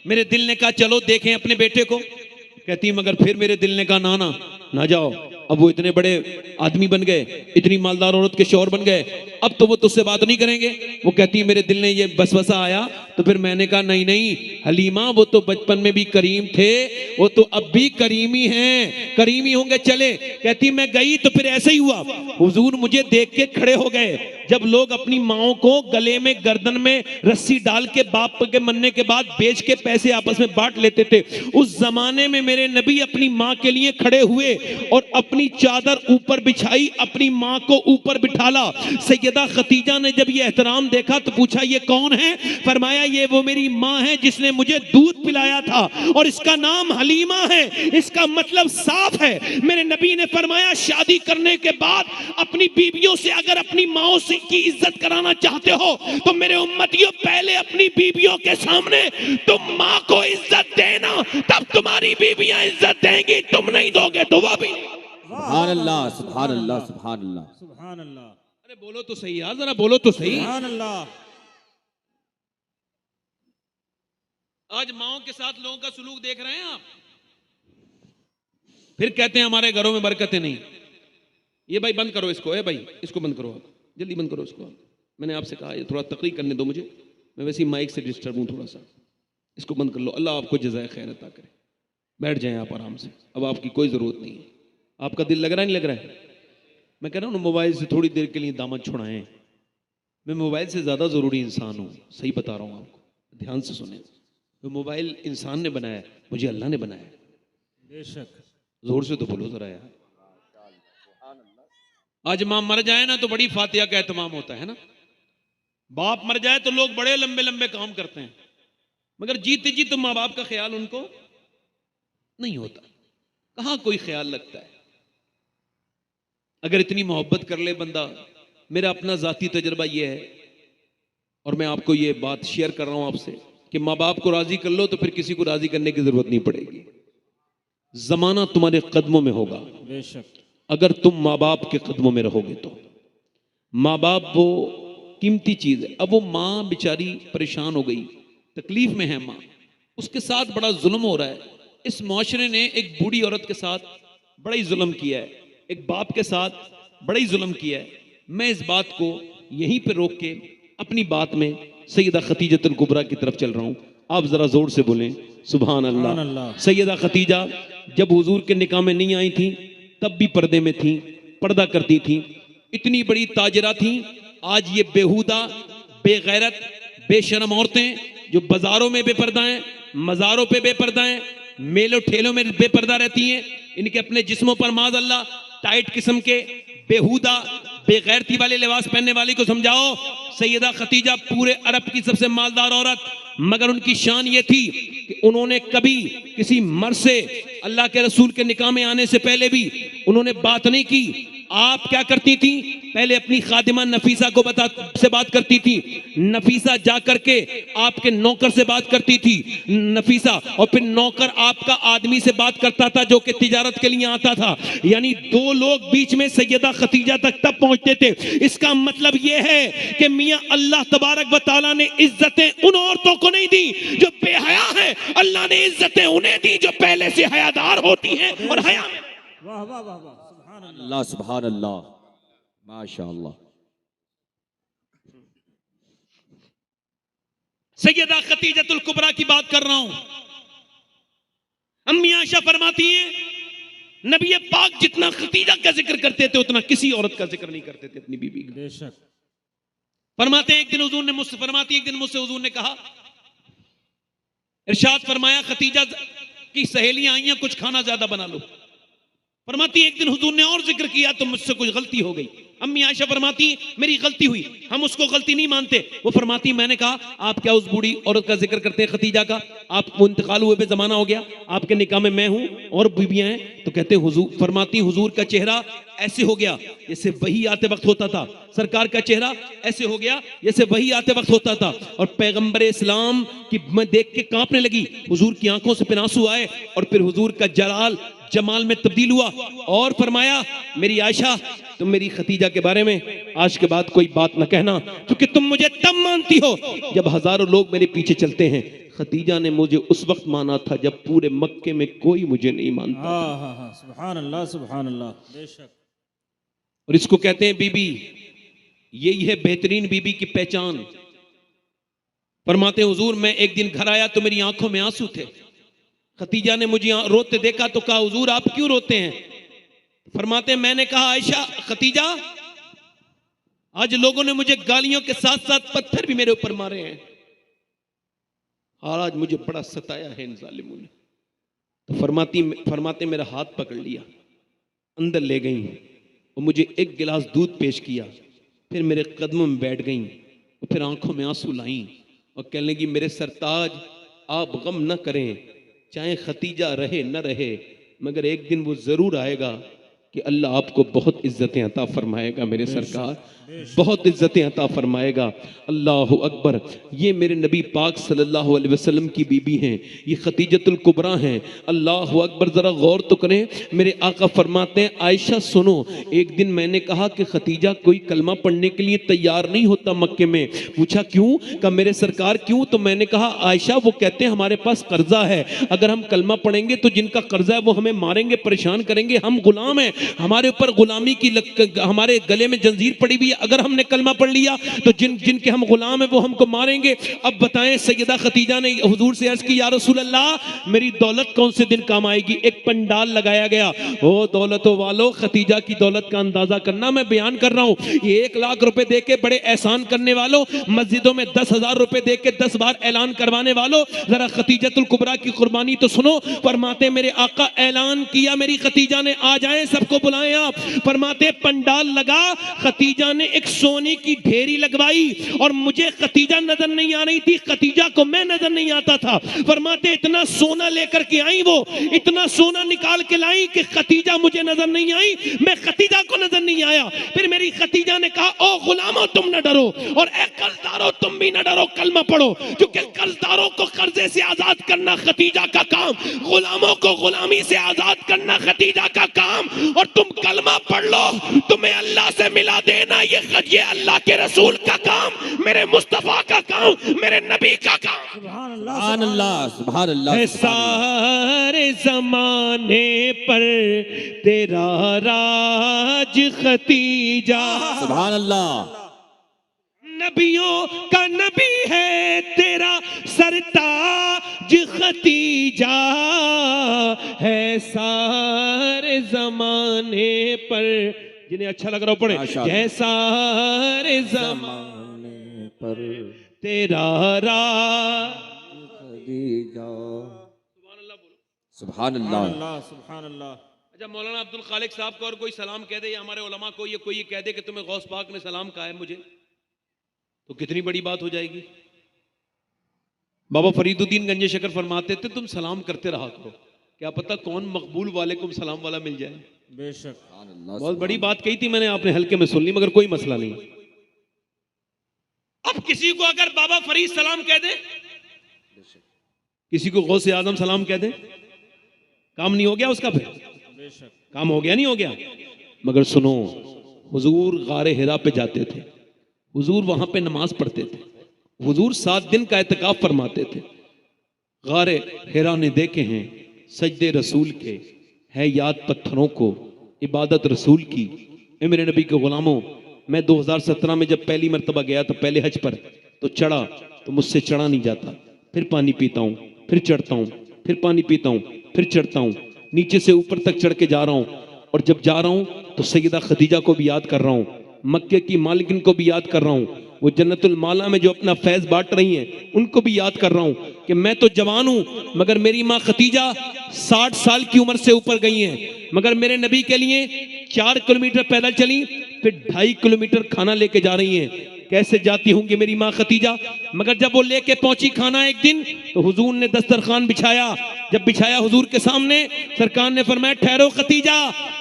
मेरे दिल ने कहा चलो देखें अपने बेटे को। कहती मगर फिर मेरे दिल ने कहा ना ना ना जाओ, अब वो इतने बड़े आदमी बन गए, इतनी मालदार औरत के शौहर बन गए, अब तो वो तुझसे बात नहीं करेंगे। वो कहती है मेरे दिल ने ये बसवसा आया तो फिर मैंने कहा नहीं नहीं हलीमा, वो तो बचपन में भी करीम थे, वो तो अब भी करीमी हैं, करीमी होंगे चले। कहती मैं गई तो फिर ऐसे ही हुआ, हुजूर मुझे देख के खड़े हो गए। जब लोग अपनी माओ को गले में गर्दन में रस्सी डाल के बाप के मरने के बाद बेच के पैसे आपस में बांट लेते थे, उस जमाने में मेरे नबी अपनी माँ के लिए खड़े हुए और अपनी चादर ऊपर बिछाई, अपनी माँ को ऊपर बिठाला। सैयदा खतीजा ने जब ये एहतराम देखा तो पूछा ये कौन है? फरमाया ये वो मेरी माँ है जिसने मुझे दूध पिलाया था और इसका नाम हलीमा है। इसका मतलब साफ है। मेरे नबी ने फरमाया शादी करने के बाद अपनी बीवियों से अगर अपनी माओ से की इज्जत कराना चाहते हो तो मेरे उम्मतियों पहले अपनी बीवियों के सामने तुम माँ को इज्जत देना, तब तुम्हारी बीवियां इज्जत देंगी, तुम नहीं दोगे तो वो भी। सुभान अल्लाह, सुभान अल्लाह, सुभान अल्लाह, सुभान अल्लाह। अरे बोलो तो सही यार, जरा बोलो तो सही। सुभान अल्लाह। आज माओ के साथ लोगों का सुलूक देख रहे हैं आप। फिर कहते हैं हमारे घरों में बरकतें नहीं। ये भाई बंद करो इसको, भाई इसको बंद करो, आप जल्दी बंद करो इसको। मैंने आपसे कहा ये थोड़ा तकरीर करने दो मुझे, मैं वैसे ही माइक से डिस्टर्ब हूं थोड़ा सा। इसको बंद कर लो, अल्लाह आपको जज़ाए खैर अता करे। बैठ जाएं आप आराम से, अब आपकी कोई ज़रूरत नहीं है। आपका दिल लग रहा है नहीं लग रहा है? मैं कह रहा हूँ मोबाइल से थोड़ी देर के लिए दामन छुड़ाएं। मैं मोबाइल से ज़्यादा ज़रूरी इंसान हूँ, सही बता रहा हूँ आपको, ध्यान से सुने। तो मोबाइल इंसान ने बनाया, मुझे अल्लाह ने बनाया। बेशक। जोर से तो बोलो जरा यार। आज माँ मर जाए ना तो बड़ी फातिहा का एहतमाम होता है ना। बाप मर जाए तो लोग बड़े लंबे लंबे काम करते हैं, मगर जीते जी तो माँ बाप का ख्याल उनको नहीं होता। कहां कोई ख्याल लगता है? अगर इतनी मोहब्बत कर ले बंदा, मेरा अपना जाती तजर्बा यह है और मैं आपको ये बात शेयर कर रहा हूं आपसे कि माँ बाप को राजी कर लो तो फिर किसी को राजी करने की जरूरत नहीं पड़ेगी। जमाना तुम्हारे कदमों में होगा। बेशक। अगर तुम माँ बाप के कदमों में रहोगे तो। माँ बाप वो कीमती चीज है। अब वो माँ बेचारी परेशान हो गई, तकलीफ में है माँ, उसके साथ बड़ा जुल्म हो रहा है। इस मुआशरे ने एक बूढ़ी औरत के साथ बड़ा ही जुल्म किया है, एक बाप के साथ बड़ा ही जुल्म किया है। मैं इस बात को यहीं पे रोक के अपनी बात में सैयदा खतीजतुल कुबरा की तरफ चल रहा हूं। आप जरा जोर से बोलें सुभान अल्लाह। सैयदा खतीजा जब हुजूर के निकाह में नहीं आई थी तब भी पर्दे में थी, पर्दा करती थी, इतनी बड़ी ताजरा थी। आज ये बेहुदा, बेगैरत, बेशर्म औरतें जो बाजारों में बेपर्दा हैं, मज़ारों पे बेपर्दा हैं, मेलों ठेलों में बेपर्दा रहती हैं, इनके अपने जिस्मों पर माज़ अल्लाह टाइट किस्म के बेहुदा बेगैरती वाले लिबास पहनने वाली को समझाओ। सैयदा खतीजा पूरे अरब की सबसे मालदार औरत, मगर उनकी शान ये थी कि उन्होंने कभी किसी मर्द से, अल्लाह के रसूल के निकाह में आने से पहले भी उन्होंने बात नहीं की। आप क्या करती थी? पहले अपनी खादिमा नफीसा को से बात करती थी। नफीसा जा करके आपके नौकर से बात करती थी नफीसा, और फिर नौकर आपका आदमी से बात करता था जो कि तिजारत के लिए आता था। यानी दो लोग बीच में सैयदा खतीजा तक तब पहुंचते थे। इसका मतलब यह है कि मियां अल्लाह तबारक व तआला ने इज्जतें उन औरतों को नहीं दी जो बेहया है, अल्लाह ने इज्जतें उन्हें दी जो पहले से हयादार होती हैं और हया में। वाह वाह वाह वाह, सुभान अल्लाह, सुभान अल्लाह, माशाअल्लाह। सैयदा खतीजतुल कुबरा की बात कर रहा हूं। अम्मी आयशा फरमाती हैं नबी पाक जितना खतीजा का जिक्र करते थे उतना किसी औरत का जिक्र नहीं करते थे अपनी बीवी का। बेशक। फरमाते एक दिन हुजूर ने मुझसे फरमाती एक दिन मुझसे हुजूर ने कहा, इरशाद फरमाया खतीजा की सहेलियां आई हैं, कुछ खाना ज्यादा बना लो। फरमाती एक दिन हुजूर ने और जिक्र किया तो मुझसे कुछ गलती हो गई। अम्मी आयशा फरमाती मेरी गलती हुई, हम उसको गलती नहीं मानते। वो फरमाती मैंने कहा आप क्या उस बूढ़ी औरत का जिक्र करते हैं खतीजा का, आप वो इंतकाल हुए पे जमाना हो गया, आपके निकाह में मैं हूं और बीबियां हैं। तो कहते हुजूर, फरमाती हुजूर का चेहरा ऐसे हो गया जैसे वही आते वक्त होता था, सरकार का चेहरा ऐसे हो गया जैसे वही आते वक्त होता था। और पैगंबर इस्लाम की मैं देख के कांपने लगी, हुजूर की आंखों से फिर आंसू आए और फिर हुजूर का जलाल जमाल में तब्दील हुआ। और फरमाया मेरी आयशा तुम मेरी खतीजा के बारे में आज के बाद कोई बात न कहना, क्योंकि तुम मुझे तब मानती हो जब हजारों लोग मेरे पीछे चलते हैं। खतीजा ने मुझे उस वक्त माना था जब पूरे मक्के में कोई मुझे नहीं मानता। सुभान अल्लाह, सुभान अल्लाह, बेशक। और इसको कहते हैं बीबी, यही है बेहतरीन बीबी की पहचान। फरमाते हुजूर मैं एक दिन घर आया तो मेरी आंखों में आंसू थे। खतीजा ने मुझे रोते देखा तो कहा हुजूर आप क्यों रोते हैं? फरमाते मैंने कहा आयशा खतीजा आज लोगों ने मुझे गालियों के साथ साथ पत्थर भी मेरे ऊपर मारे हैं और आज मुझे बड़ा सताया है इन जालिमों ने। तो फरमाते मेरा हाथ पकड़ लिया, अंदर ले गई और मुझे एक गिलास दूध पेश किया, फिर मेरे कदमों में बैठ गई और फिर आंखों में आंसू लाईं और कहने लगी मेरे सरताज आप गम न करें, चाहे खतीजा रहे न रहे मगर एक दिन वो जरूर आएगा कि अल्लाह आपको बहुत इज्जतें अता फरमाएगा। मेरे सरकार बहुत इज्जतें अता फरमाएगा। अल्लाह अकबर। ये मेरे नबी पाक सल्लल्लाहु अलैहि वसल्लम की बीबी हैं, ये खतीजतुल कुबरा हैं। अल्लाह अकबर। जरा गौर तो करें, मेरे आका फरमाते हैं आयशा सुनो, एक दिन मैंने कहा कि खतीजा कोई कलमा पढ़ने के लिए तैयार नहीं होता मक्के में। पूछा क्यों? कहा मेरे सरकार क्यों? तो मैंने कहा आयशा वो कहते हैं हमारे पास कर्जा है, अगर हम कलमा पढ़ेंगे तो जिनका कर्जा है वो हमें मारेंगे, परेशान करेंगे, हम गुलाम हैं, हमारे ऊपर गुलामी की हमारे गले में जंजीर पड़ी हुई है, अगर हमने कलमा पढ़ लिया तो जिनके हम गुलाम हैं वो हमको मारेंगे। अब बताएं सैयदा खतीजा ने हुजूर से अर्ज की या रसूल अल्लाह मेरी दौलत कौन से दिन काम आएगी? एक पंडाल लगाया गया। ओ दौलतों वालों, खतीजा की दौलत का अंदाजा करना, मैं बयान कर रहा हूं। ये 1 लाख रुपए दे के बड़े एहसान करने वालों, मस्जिदों में 10,000 रुपए दे के 10 बार ऐलान करवाने वालों, जरा खतीजतुल कुबरा की कुर्बानी तो सुनो। फरमाते मेरे आका ऐलान किया मेरी खतीजा ने, आ जाएं सबको बुलाएं आप। फरमाते पंडाल लगा, खतीजा ने एक सोने की ढेरी लगवाई और मुझे खतीजा नजर नहीं आ रही थी, खतीजा को मैं नजर नहीं आता था। फरमाते इतना सोना लेकर के आई, वो इतना सोना निकाल के लाई कि खतीजा मुझे नजर नहीं आई, मैं खतीजा को नजर नहीं आया। फिर मेरी खतीजा ने कहा ओ गुलामों तुम न डरो और ए कर्जदारों तुम भी न डरो, कलमा पढ़ो, क्योंकि कर्जदारों को कर्जे से आजाद करना खतीजा का काम, गुलामों को गुलामी से आजाद करना खतीजा का काम। और तुम कलमा पढ़ लो, तुम्हें अल्लाह से मिला देना ये अल्लाह के रसूल का काम, मेरे मुस्तफा का काम, मेरे नबी का काम। सुभान अल्लाह, सुभान अल्लाह। है सारे जमाने पर तेरा राज खतीजा, सुभान अल्लाह। नबियों का नबी है तेरा सरताज खतीजा, है सारे जमाने पर। जिन्हें अच्छा लग रहा हो पढ़े, है सारे जमाने पर तेरा राज खतीजा। सुभान अल्लाह, सुभान अल्लाह। अच्छा मौलाना अब्दुल खालिक साहब को और कोई सलाम कह दे, या हमारे उलमा को ये कोई ये कह दे कि तुम्हें गौस पाक ने सलाम कहा है मुझे, तो कितनी बड़ी बात हो जाएगी। बाबा फरीदुद्दीन गंजे शकर फरमाते थे तुम सलाम करते रहा करो, क्या पता कौन मकबूल वालेकुम सलाम वाला मिल जाए। बेशक। बहुत बड़ी बात कही थी मैंने, आपने हल्के में सुन ली, मगर कोई मसला नहीं। अब किसी को अगर बाबा फरीद सलाम कह दे, किसी को गौसे आजम सलाम कह दे, काम नहीं हो गया उसका? फिर बेशक काम हो गया नहीं हो गया? मगर सुनो, हुजूर गारे हिरा पे जाते थे, हुजूर वहां पे नमाज पढ़ते थे, हुजूर 7 दिन का एतकाफ फरमाते थे। गारे हिरा ने देखे हैं सजदे रसूल के, है याद पत्थरों को, इबादत रसूल की। ए मेरे नबी के गुलामों, मैं 2017 में जब पहली मरतबा गया था पहले हज पर, तो चढ़ा तो मुझसे चढ़ा नहीं जाता, फिर पानी पीता हूँ, फिर चढ़ता हूँ, फिर पानी पीता हूँ, फिर चढ़ता हूँ, नीचे से ऊपर तक चढ़ के जा रहा हूँ। और जब जा रहा हूँ तो सैयदा खदीजा को भी याद कर रहा हूँ, मक्के की मालिकिन को भी याद कर रहा हूँ, वो जन्नतुल माला में जो अपना फैज बांट रही हैं, उनको भी याद कर रहा हूं कि मैं तो जवान हूं, मगर मेरी माँ खतीजा 60 साल की उम्र से ऊपर गई हैं, मगर मेरे नबी के लिए 4 किलोमीटर पैदल चली, फिर 2.5 किलोमीटर खाना लेके जा रही हैं। कैसे जाती होंगी मेरी माँ खतीजा, मगर जब वो लेके पहुंची खाना एक दिन, तो हुजूर ने दस्तरखान बिछाया। जब बिछाया हुजूर के सामने, सरकार ने फरमाया ठहरो खतीजा,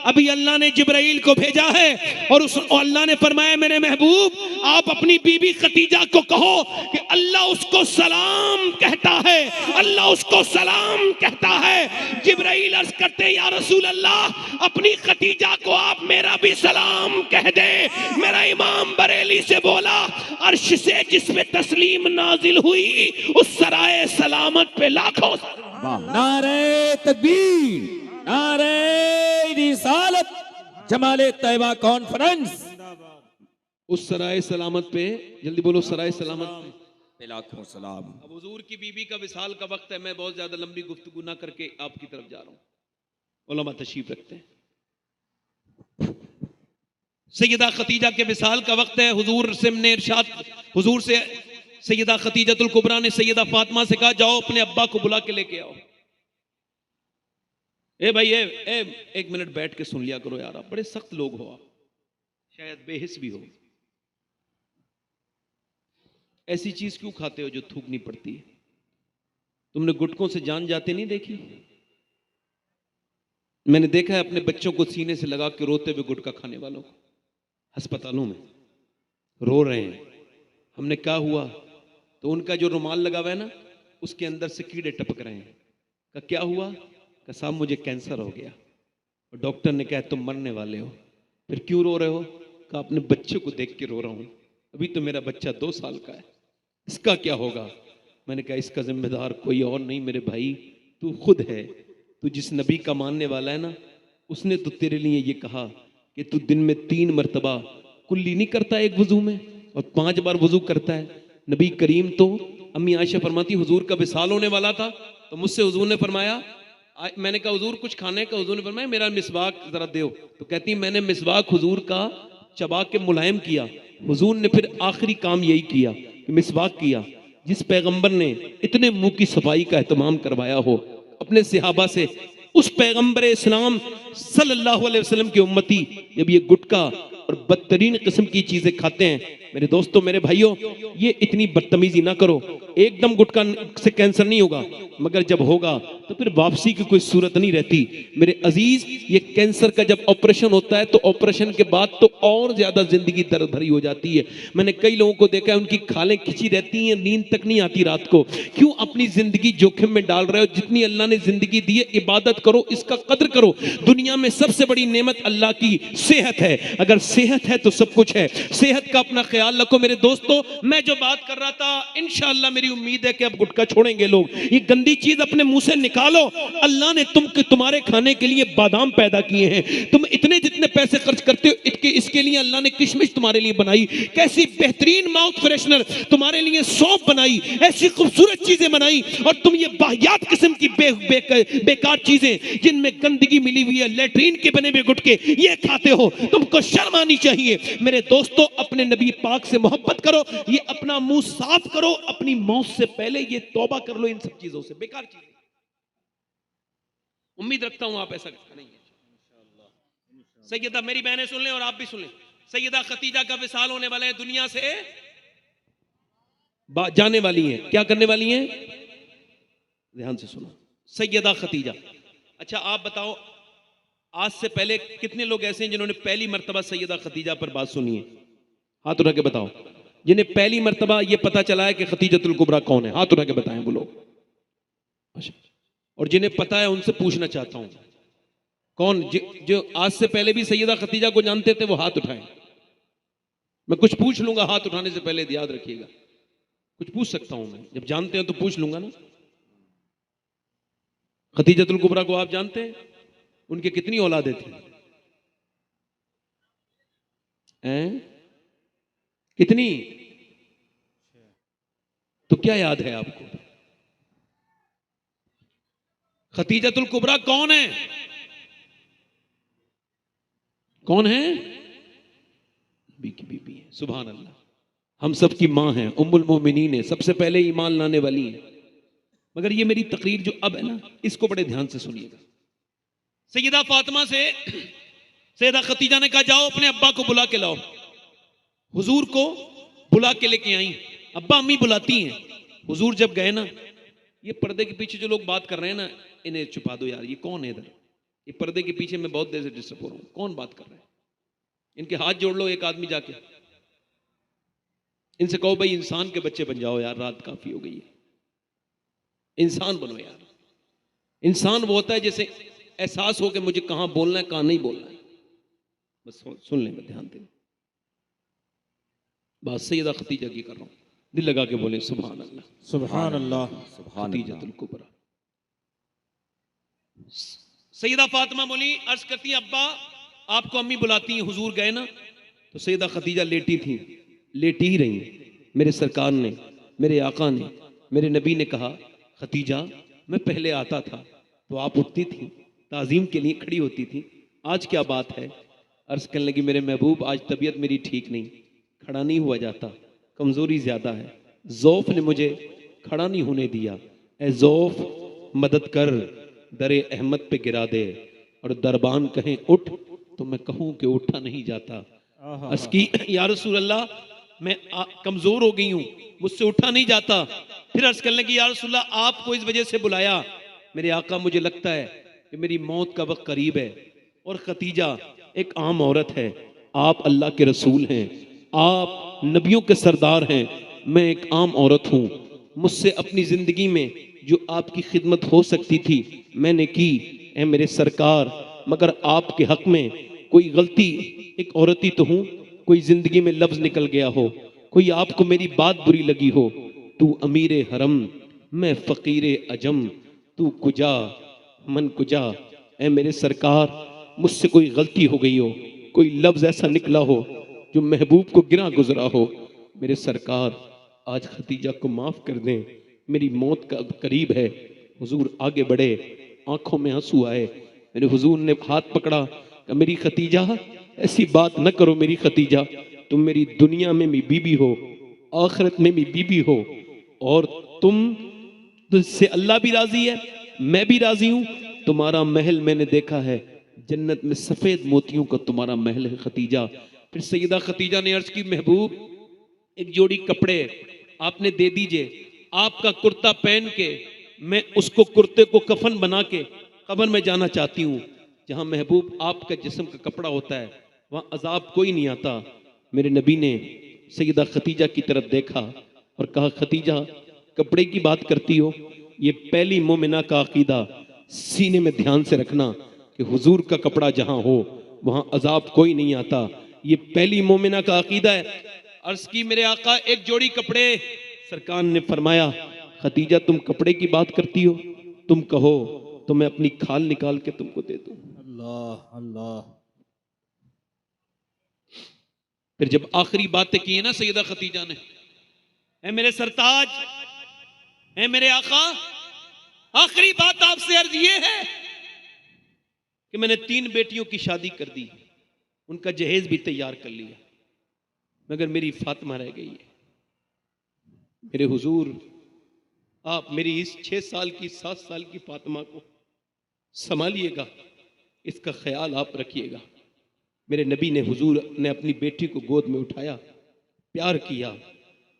अभी अल्लाह ने जिब्राइल को भेजा है और अल्लाह ने फरमाया मेरे महबूब आप अपनी बीबी खतीजा को कहो कि अल्लाह उसको सलाम कहता है, अल्लाह उसको सलाम कहता है। जिब्राइल अर्ज करते या रसूल अल्लाह अपनी खतीजा को आप मेरा भी सलाम कह दे। मेरा इमाम बरेली से बोला अर्श से जिसमें तस्लीम नाजिल हुई उस सराय सलामत पे लाखों नारे तकबीर, नारे रिसालत, जमाले तैयबा कॉन्फ्रेंस। उस सराय सलामत पे, जल्दी बोलो सराय सलामत पे लाखों सलाम। अब हुजूर की बीबी का विसाल का वक्त है, मैं बहुत ज्यादा लंबी गुफ्तगू ना करके आपकी तरफ जा रहा हूं। उलमा तशरीफ रखते हैं। सैयदा खतीजा के विसाल का वक्त है। हुजूर से ने इरशाद, हुजूर से सैयदा खतीजतुल कुबरा ने सैयदा फातिमा से कहा जाओ अपने अब्बा को बुला के लेके आओ। ए भाई एक मिनट बैठ के सुन लिया करो यार, आप बड़े सख्त लोग हो, आप शायद बेहिस भी हो। ऐसी चीज क्यों खाते हो जो थूकनी पड़ती है? तुमने गुटकों से जान जाते नहीं देखी? मैंने देखा है अपने बच्चों को सीने से लगा के रोते हुए गुटखा खाने वालों को, अस्पतालों में रो रहे हैं। हमने क्या हुआ, तो उनका जो रुमाल लगा हुआ है ना, उसके अंदर से कीड़े टपक रहे हैं। का क्या हुआ? का साहब मुझे कैंसर हो गया और डॉक्टर ने कहा तुम मरने वाले हो। फिर क्यों रो रहे हो? का अपने बच्चे को देख के रो रहा हूं, अभी तो मेरा बच्चा 2 साल का है, इसका क्या होगा? मैंने कहा इसका जिम्मेदार कोई और नहीं मेरे भाई, तू खुद है। तू जिस नबी का मानने वाला है ना, उसने तो तेरे लिए ये कहा कि तू दिन में 3 मरतबा कुल्ली नहीं करता एक वजू में, और 5 बार वजू करता है। नबी करीम तो, अम्मी आयशा फरमाती हुजूर का विसाल होने वाला था, तो मुझसे हुजूर ने फरमाया, मैंने कहा हुजूर कुछ खाने का? हुजूर ने फरमाया मेरा मिसवाक जरा दो। तो कहती मैंने मिसवाक हुजूर का चबा के मुलायम किया। हुजूर ने फिर आखिरी काम यही किया कि मिसवाक किया। जिस पैगंबर ने इतने मुंह की सफाई का एहतमाम करवाया हो अपने सहाबा से, उस पैगंबर इस्लाम सल्लल्लाहु अलैहि वसल्लम की उम्मती जब ये गुटखा और बदतरीन किस्म की चीजें खाते हैं, मेरे दोस्तों मेरे भाइयों, ये इतनी बदतमीजी ना करो। एकदम गुटखा से कैंसर नहीं होगा, मगर जब होगा तो फिर वापसी की कोई सूरत नहीं रहती। मेरे अजीज, ये कैंसर का जब ऑपरेशन होता है तो ऑपरेशन के बाद तो और ज्यादा जिंदगी दर्द भरी हो जाती है। मैंने कई लोगों को देखा है उनकी खालें खिंची रहती हैं, नींद तक नहीं आती रात को। क्यों अपनी जिंदगी जोखिम में डाल रहे हो? जितनी अल्लाह ने जिंदगी दी है, इबादत करो, इसका कद्र करो। दुनिया में सबसे बड़ी नेमत अल्लाह की सेहत है। अगर सेहत है तो सब कुछ है। सेहत का अपना ख्याल रखो। मेरे दोस्तों, मैं जो बात कर रहा था, इंशाअल्लाह मेरी उम्मीद है कि अब गुटखा छोड़ेंगे लोग। ये गंदी चीज अपने मुंह से निकालो। अल्लाह ने तुम्हारे खाने के लिए बादाम पैदा किए हैं। तुम इतने जितने पैसे खर्च करते हो इसके लिए अल्लाह ने किशमिश तुम्हारे लिए बनाई। कैसी बेहतरीन माउथ फ्रेशनर तुम्हारे लिए सौंफ बनाई, ऐसी खूबसूरत चीजें बनाई, और तुम ये बाहियात किस्म की बेकार चीजें जिनमें गंदगी मिली हुई है, लेटरीन के बने हुए गुटके, ये खाते हो। तुमको शर्म आनी चाहिए। मेरे दोस्तों, अपने नबी पाक से मोहब्बत करो, ये अपना मुंह साफ करो, अपनी मौत से पहले ये तौबा कर लो इन सब चीजों से, बेकार चीजें। उम्मीद रखता हूं आप ऐसा करेंगे। सैयदा, मेरी बहनें सुन लें और आप भी सुन लें, सैयदा खतीजा का विसाल होने वाला है, दुनिया से जाने वाली हैं। क्या करने वाली हैं? ध्यान से सुनो, सैयदा खतीजा। अच्छा आप बताओ, आज से पहले कितने लोग ऐसे हैं जिन्होंने पहली मर्तबा सैयदा खतीजा पर बात सुनी है? हाथ उठा के बताओ। जिन्हें पहली मर्तबा ये पता चला है कि खतीजतुल कुबरा कौन है, हाथ उठा के बताएं वो लोग। और जिन्हें पता है उनसे पूछना चाहता हूं, कौन जो आज से पहले भी सैयदा खतीजा को जानते थे, वो हाथ उठाएं। मैं कुछ पूछ लूंगा हाथ उठाने से पहले, याद रखिएगा। कुछ पूछ सकता हूं मैं, जब जानते हैं तो पूछ लूंगा ना। खतीजतुल कुबरा को आप जानते हैं? उनके कितनी औलादें थी? कितनी? तो क्या याद है आपको? खतीजतुल कुबरा कौन है? कौन है? नबी की बीबी है। सुभान अल्लाह। हम सब की माँ हैं, उम्मुल मोमिनीन है, सबसे पहले ईमान लाने वाली है। मगर ये मेरी तकरीर जो अब है ना, इसको बड़े ध्यान से सुनिएगा। सैयदा फातिमा से सैयदा खतीजा ने कहा जाओ अपने अब्बा को बुला के लाओ। हुजूर को बुला के लेके आई। अब्बा अम्मी बुलाती हैं। हुजूर जब गए ना, ये पर्दे के पीछे जो लोग बात कर रहे हैं ना, इन्हें छुपा दो यार, ये कौन है इधर? ये पर्दे के पीछे मैं बहुत देर से डिस्टर्ब हो रहा हूं, कौन बात कर रहा है? इनके हाथ जोड़ लो एक आदमी जाके, इनसे कहो भाई इंसान के बच्चे बन जाओ यार, रात काफी हो गई है, इंसान बनो यार। इंसान वो होता है जैसे एहसास हो कि मुझे कहां बोलना है कहां नहीं बोलना है, बस सुन लेंगे, ध्यान दें। बात सैयदा खतीजा की कर रहा हूं, दिल लगा के बोले सुभान अल्लाह सुभान अल्लाह सुभान खतीजतुल कुबरा। सैयदा फातिमा बोली, अर्ज करती है अब्बा आपको अम्मी बुलाती हैं। हुजूर गए ना, तो सैयदा खतीजा लेटी थी, लेटी ही रही। मेरे सरकार ने, मेरे आका ने, मेरे नबी ने कहा खतीजा मैं पहले आता था तो आप उठती थी, ताजीम के लिए खड़ी होती थी, आज क्या बात है? अर्ज करने लगी मेरे महबूब आज तबीयत मेरी ठीक नहीं, खड़ा नहीं हुआ जाता, कमजोरी ज्यादा है, ज़ौफ ने मुझे खड़ा नहीं होने दिया। ए ज़ौफ मदद कर, दरे अहमद पे गिरा दे, और दरबान कहें उठ तो मैं कहूं कि उठा नहीं जाता। अर्ज की या रसूल अल्लाह मैं कमजोर हो गई हूं, मुझसे उठा नहीं जाता। फिर अर्ज करने लगी या रसूल अल्लाह आपको इस वजह से बुलाया, मेरे आका मुझे लगता है कि मेरी मौत का वक्त करीब है, और खतीजा एक आम औरत है, आप अल्लाह के रसूल हैं, आप नबियों के सरदार हैं, मैं एक आम औरत हूँ, मुझसे अपनी जिंदगी में जो आपकी खिदमत हो सकती थी मैंने की, ए मेरे सरकार, मगर आपके हक में कोई गलती, एक औरत ही तो हूँ, कोई जिंदगी में लफ्ज निकल गया हो, कोई आपको मेरी बात बुरी लगी हो, तू अमीर हरम मैं फकीर अजम, तू कुजा मन कुजा, ए मेरे सरकार मुझसे कोई गलती हो गई हो, कोई लफ्ज ऐसा निकला हो जो महबूब को गिरा गुजरा हो, मेरे सरकार आज खतीजा को माफ कर दें, मेरी मौत का करीब है। हुजूर आगे बढ़े, आंखों में आंसू आए, मेरे हुजूर ने हाथ पकड़ा, कि मेरी खतीजा ऐसी बात न करो, मेरी खतीजा तुम मेरी दुनिया में भी बीबी हो, आखिरत में भी बीबी हो, और तुझसे अल्लाह भी राजी है, मैं भी राजी हूं, तुम्हारा महल मैंने देखा है, जन्नत में सफेद मोतियों का तुम्हारा महल है खतीजा। फिर सैयदा खतीजा ने अर्ज की महबूब एक जोड़ी कपड़े आपने दे दीजिए, आपका कुर्ता पहन के मैं उसको कुर्ते को कफन बना के कब्र में जाना चाहती हूँ, जहां महबूब आपका जिस्म का कपड़ा होता है वहां अजाब कोई नहीं आता। मेरे नबी ने सैयदा खतीजा की तरफ देखा और कहा खतीजा कपड़े की बात करती हो, ये पहली मोमिना का अकीदा सीने में ध्यान से रखना कि हुजूर का कपड़ा जहां हो वहां अजाब कोई नहीं आता, ये पहली मोमिना का अकीदा है। अर्ज की मेरे आका एक जोड़ी कपड़े, सरकार ने फरमाया खतीजा तुम कपड़े की बात करती हो, तुम कहो तो मैं अपनी खाल निकाल के तुमको दे दूं। अल्लाह अल्लाह। फिर जब आखिरी बातें की है ना सैयदा खतीजा ने, ऐ मेरे सरताज, ऐ मेरे आका, आखिरी बात आपसे अर्ज ये है कि मैंने 3 बेटियों की शादी कर दी, उनका जहेज भी तैयार कर लिया, मगर मेरी फातिमा रह गई है। मेरे हुजूर आप मेरी इस 6 साल की 7 साल की फातिमा को संभालिएगा, इसका ख्याल आप रखिएगा। मेरे नबी ने, हुजूर ने अपनी बेटी को गोद में उठाया, प्यार किया,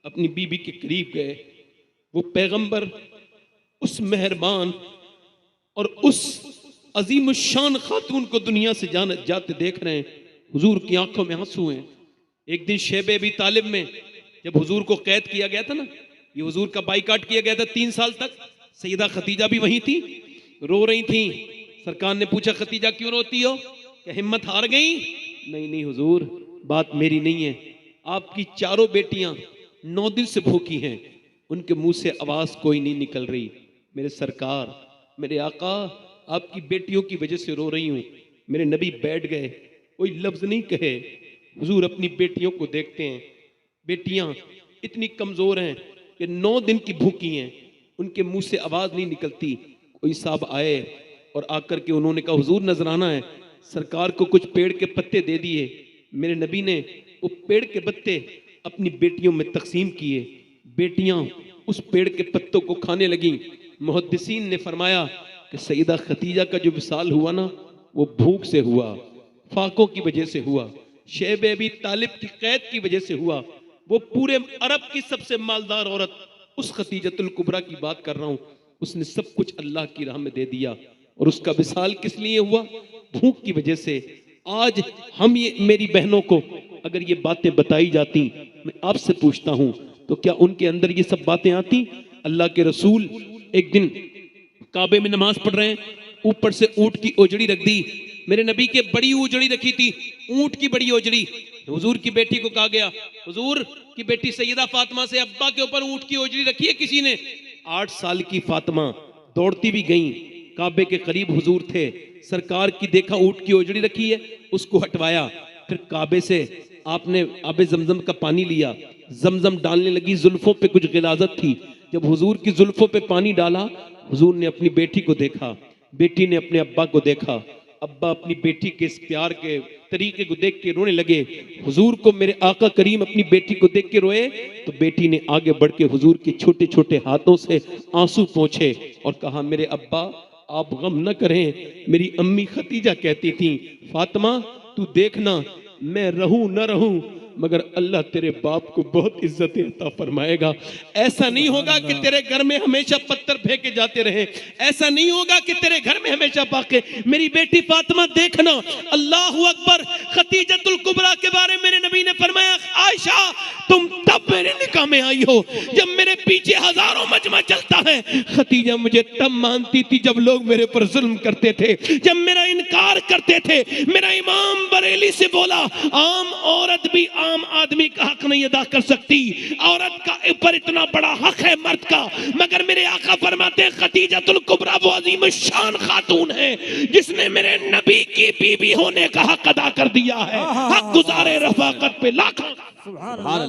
अपनी बीबी के करीब गए। वो पैगंबर उस मेहरबान और उस अजीम शान खातून को दुनिया से जाते देख रहे हैं, हुजूर की आंखों में आंसू हैं। एक दिन शैबे अबी तालिब में जब हुजूर को कैद किया गया था ना, ये हुजूर का बाइकाट किया गया था 3 साल तक, सैयदा खतीजा भी वहीं थी, रो रही थी। सरकार ने पूछा खतीजा क्यों रोती हो, क्या हिम्मत हार गई? नहीं नहीं हुजूर, बात मेरी नहीं है, आपकी 4 बेटियां 9 दिन से भूखी हैं, उनके मुंह से आवाज कोई नहीं निकल रही। मेरे सरकार, मेरे आका, आपकी बेटियों की वजह से रो रही हूं। मेरे नबी बैठ गए, कोई लफ्ज नहीं कहे। हुजूर अपनी बेटियों को देखते हैं, बेटियां इतनी कमजोर हैं कि 9 दिन की भूखी हैं, उनके मुंह से आवाज नहीं निकलती। कोई साहब आए और आकर के उन्होंने कहा हुजूर नजराना है, सरकार को कुछ पेड़ के पत्ते दे दिए। मेरे नबी ने वो पेड़ के पत्ते अपनी बेटियों में तकसीम किए। बेटियां उस पेड़ के पत्तों को खाने लगीं। मुहद्दिसीन ने फरमाया कि सईदा खतीजा का जो विसाल हुआ ना, वो भूख से हुआ, फाकों की वजह से हुआ, शेब अबी तालिब की कैद की वजह से हुआ। वो पूरे अरब की सबसे मालदार औरत, उस खतीजतुल कुबरा की बात कर रहा हूं, उसने सब कुछ अल्लाह की राह में दे दिया। और उसका विसाल किस लिए हुआ? भूख की वजह से। आज हम ये मेरी बहनों को अगर ये बातें बताई जाती, मैं आपसे पूछता हूं, तो क्या उनके अंदर ये सब बातें आती? अल्लाह के रसूल एक दिन काबे में नमाज पढ़ रहे हैं, ऊपर से ऊंट की ओजड़ी रख दी। मेरे नबी के बड़ी ओजड़ी रखी थी, ऊंट की बड़ी ओजड़ी। हुजूर की बेटी को कहा गया, हुजूर की बेटी सैयदा फातिमा से अब्बा के ऊपर ऊंट की ओजड़ी रखी है किसी ने? 8 साल की फातिमा दौड़ती भी गई, काबे के करीब हुजूर थे, सरकार की देखा ऊंट की ओजड़ी रखी है, उसको हटवाया। फिर काबे से आपने आबे जमजम का पानी लिया, जमजम डालने लगी, जुल्फों पे कुछ गिलाजत थी। जब हुजूर की जुल्फों पे पानी डाला, हुजूर ने अपनी बेटी को देखा, बेटी ने अपने अब्बा को देखा। अब्बा अपनी बेटी के इस प्यार के तरीके को देख के रोने लगे। हुजूर को मेरे आका करीम अपनी बेटी को देख के रोए, तो बेटी ने आगे बढ़ के हुजूर के छोटे छोटे हाथों से आंसू पोंछे और कहा, मेरे अब्बा आप गम न करें। मेरी अम्मी खतीजा कहती थी, फातिमा तू देखना, मैं रहूं न रहूं मगर अल्लाह तेरे बाप को बहुत इज्जत अता फरमाएगा। ऐसा नहीं होगा कि तेरे घर में हमेशा पत्थर फेंके जाते रहे, ऐसा नहीं होगा कि तेरे घर में हमेशा पाके। मेरी बेटी फातिमा देखना, अल्लाहु अकबर। खतीजतुल कुबरा के बारे में मेरे नबी ने फरमाया, आयशा तुम तब मेरे निकाह में आई हो जब मेरे पीछे हजारों मजमा चलता है। खतीजा मुझे तब मानती थी जब लोग मेरे पर जुल्म करते थे, जब मेरा इनकार करते थे। मेरा इमाम बरेली से बोला, आम औरत भी आम आदमी का हक नहीं अदा कर सकती, औरत का ऊपर इतना बड़ा हक है मर्द का। मगर मेरे आका फरमाते हैं, खतीजतुल कुबरा वो अजीम शान खातून है जिसने मेरे नबी की बीवी होने का हक अदा कर दिया है। हक गुजारे रफाकत पे लाखों।